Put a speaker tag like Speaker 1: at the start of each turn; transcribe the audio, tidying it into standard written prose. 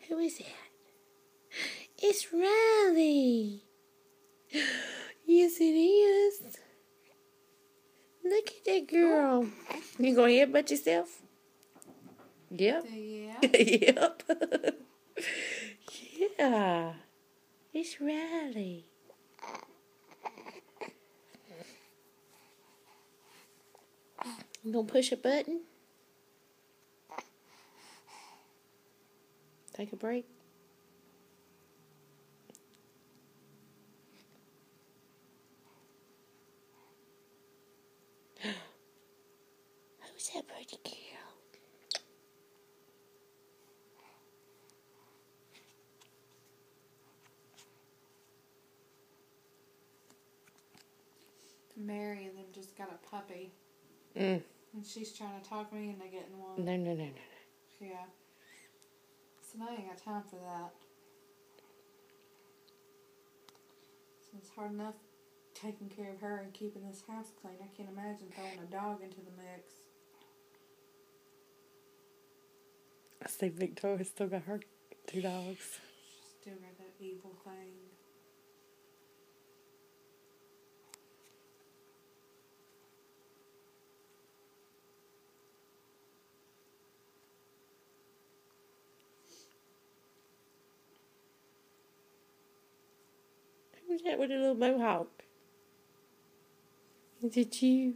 Speaker 1: Who is that? It's Riley. Yes, it is. Look at that girl. You gonna headbutt yourself? Yep.
Speaker 2: Yeah.
Speaker 1: Yep. Yeah. It's Riley. You gonna push a button? Take a break. Who's that pretty girl?
Speaker 2: Mary and them just got a puppy.
Speaker 1: Mm.
Speaker 2: And she's trying to talk me into getting one.
Speaker 1: No.
Speaker 2: Yeah. So now I ain't got time for that. So it's hard enough taking care of her and keeping this house clean. I can't imagine throwing a dog into the mix.
Speaker 1: I see Victoria still got her 2 dogs.
Speaker 2: She's still got that evil thing.
Speaker 1: Who's that with a little mohawk? Is it you?